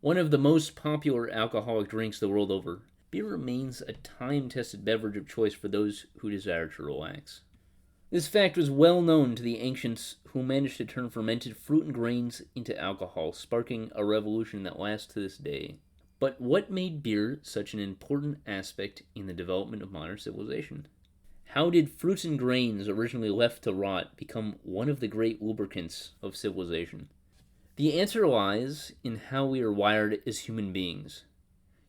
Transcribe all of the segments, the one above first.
One of the most popular alcoholic drinks the world over, beer remains a time-tested beverage of choice for those who desire to relax. This fact was well known to the ancients, who managed to turn fermented fruit and grains into alcohol, sparking a revolution that lasts to this day. But what made beer such an important aspect in the development of modern civilization? How did fruits and grains originally left to rot become one of the great lubricants of civilization? The answer lies in how we are wired as human beings.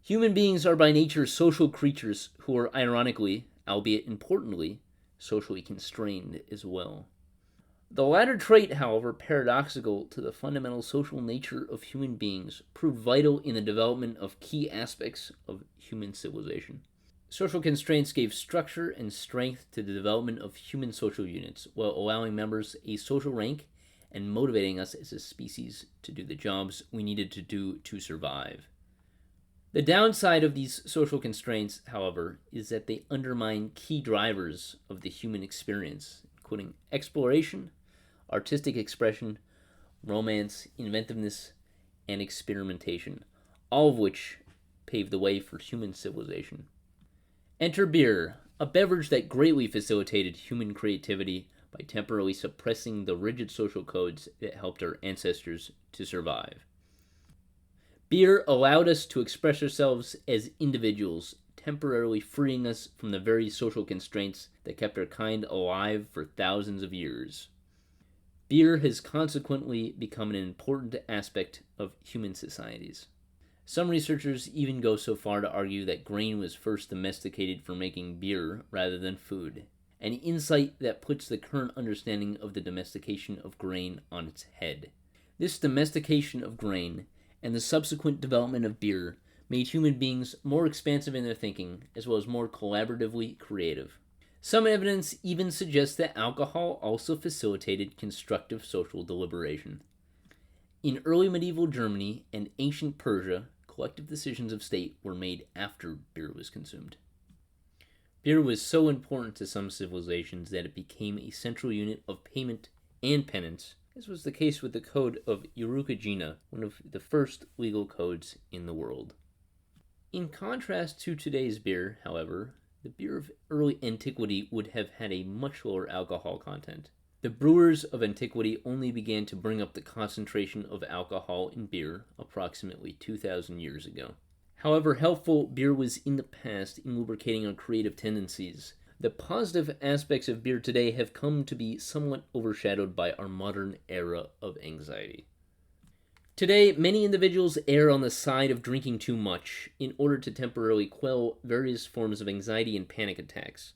Human beings are by nature social creatures who are ironically, albeit importantly, socially constrained as well. The latter trait, however, paradoxical to the fundamental social nature of human beings, proved vital in the development of key aspects of human civilization. Social constraints gave structure and strength to the development of human social units, while allowing members a social rank and motivating us as a species to do the jobs we needed to do to survive. The downside of these social constraints, however, is that they undermine key drivers of the human experience, including exploration, artistic expression, romance, inventiveness, and experimentation, all of which paved the way for human civilization. Enter beer, a beverage that greatly facilitated human creativity by temporarily suppressing the rigid social codes that helped our ancestors to survive. Beer allowed us to express ourselves as individuals, temporarily freeing us from the very social constraints that kept our kind alive for thousands of years. Beer has consequently become an important aspect of human societies. Some researchers even go so far to argue that grain was first domesticated for making beer rather than food, an insight that puts the current understanding of the domestication of grain on its head. This domestication of grain and the subsequent development of beer made human beings more expansive in their thinking, as well as more collaboratively creative. Some evidence even suggests that alcohol also facilitated constructive social deliberation. In early medieval Germany and ancient Persia, collective decisions of state were made after beer was consumed. Beer was so important to some civilizations that it became a central unit of payment and penance. This was the case with the Code of Urukagina, one of the first legal codes in the world. In contrast to today's beer, however, the beer of early antiquity would have had a much lower alcohol content. The brewers of antiquity only began to bring up the concentration of alcohol in beer approximately 2,000 years ago. However helpful beer was in the past in lubricating our creative tendencies, the positive aspects of beer today have come to be somewhat overshadowed by our modern era of anxiety. Today, many individuals err on the side of drinking too much in order to temporarily quell various forms of anxiety and panic attacks,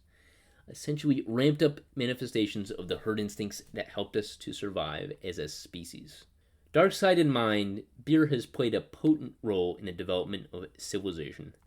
essentially ramped up manifestations of the herd instincts that helped us to survive as a species. Dark side in mind, beer has played a potent role in the development of civilization.